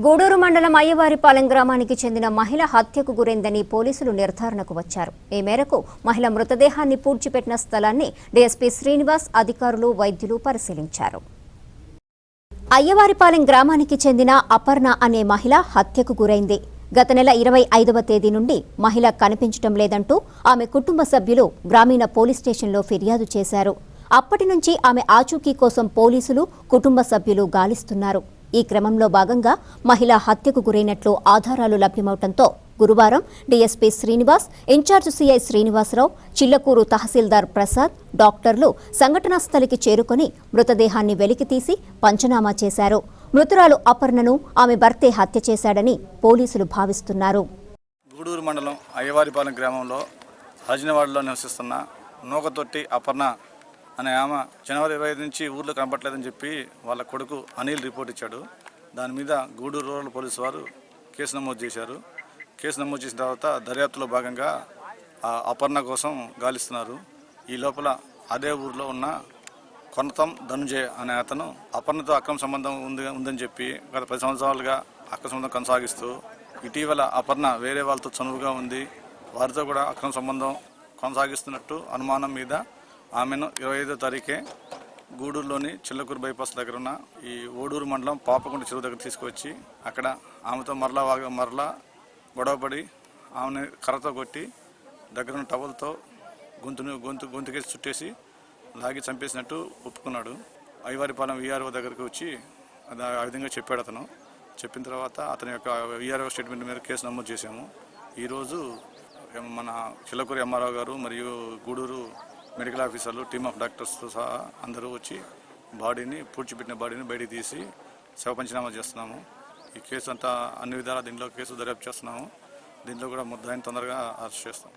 గూడూరు మండలం అయ్యవారిపాలెం గ్రామానికి చెందిన మహిళ హత్యకు గురైందని పోలీసులు నిర్ధారణకు వచ్చారు. ఈ మేరకు మహిళ మృతదేహాన్ని పూడ్చిపెట్టిన స్థలాన్ని డీఎస్పీ శ్రీనివాస్ అధికారులు వైద్యులు పరిశీలించారు. అయ్యవారిపాలెం గ్రామానికి చెందిన అపర్ణ అనే మహిళ హత్యకు గురైంది. గత నెల 25వ తేదీ నుండి మహిళ కనిపించడం లేదంటూ ఆమె కుటుంబ సభ్యులు గ్రామీణ పోలీస్ స్టేషన్లో ఫిర్యాదు చేశారు. అప్పటి నుంచి ఆమె ఆచూకీ కోసం పోలీసులు కుటుంబ సభ్యులు గాలిస్తున్నారు. ఈ క్రమంలో భాగంగా మహిళ హత్యకు గురైనట్లు ఆధారాలు లభ్యమవడంతో గురువారం DSP Srinivas, incharge CI Srinivasarao, Chillakuru tahsildar Prasad, డాక్టర్లు సంఘటనా స్థలికి చేరుకుని మృతదేహాన్ని వెలికితీసి పంచనామా చేశారు. మృతురాలు అపర్ణను ఆమె భర్తే హత్య చేశాడని పోలీసులు భావిస్తున్నారు. గూడూరు మండలం అయ్యవారిపాలెం గ్రామంలో హజినవాడలో నివసిస్తున్న నూకతొట్టి అపర్ణ అనే ఆమె జనవరి 25 నుంచి ఊర్లో కనపట్లేదని చెప్పి వాళ్ళ కొడుకు అనిల్ రిపోర్ట్ ఇచ్చాడు. దాని మీద గూడూరు రూరల్ పోలీసు వారు కేసు నమోదు చేశారు. కేసు నమోదు చేసిన తర్వాత దర్యాప్తులో భాగంగా అపర్ణ కోసం గాలిస్తున్నారు. ఈ లోపల అదే ఊర్లో ఉన్న కొనతం ధనుంజయ అనే అతను అపర్ణతో అక్రమ సంబంధం ఉందని చెప్పి గత 10 సంవత్సరాలుగా అక్రమ సంబంధం కొనసాగిస్తూ ఇటీవల అపర్ణ వేరే వాళ్ళతో చనువుగా ఉంది, వారితో కూడా అక్రమ సంబంధం కొనసాగిస్తున్నట్టు అనుమానం మీద ఆమెను 25వ తారీఖే గూడూరులోని చిల్లకూరు బైపాస్ దగ్గర ఉన్న ఈ ఓడూరు మండలం పాపకుంట చెరువు దగ్గర తీసుకువచ్చి అక్కడ ఆమెతో మరలా గొడవపడి ఆమెను కర్రతో కొట్టి దగ్గరున్న టవల్తో గొంతుకేసి చుట్టేసి లాగి చంపేసినట్టు ఒప్పుకున్నాడు. అయ్యవారిపాలెం వీఆర్ఓ దగ్గరికి వచ్చి ఆ విధంగా చెప్పాడు. అతను చెప్పిన తర్వాత అతని యొక్క వీఆర్ఓ స్టేట్మెంట్ మీద కేసు నమోదు చేశాము. ఈరోజు మన చిల్లకూరు ఎంఆర్ఓ గారు మరియు గూడూరు మెడికల్ ఆఫీసర్లు, టీమ్ ఆఫ్ డాక్టర్స్తో సహా అందరూ వచ్చి పూడ్చిపెట్టిన బాడీని బయటికి తీసి శవ పంచనామా చేస్తున్నాము. ఈ కేసు అంతా అన్ని విధాలా దీంట్లో కేసు దర్యాప్తు చేస్తున్నాము. దీంట్లో కూడా ముద్దాయిని తొందరగా అరెస్ట్ చేస్తాం.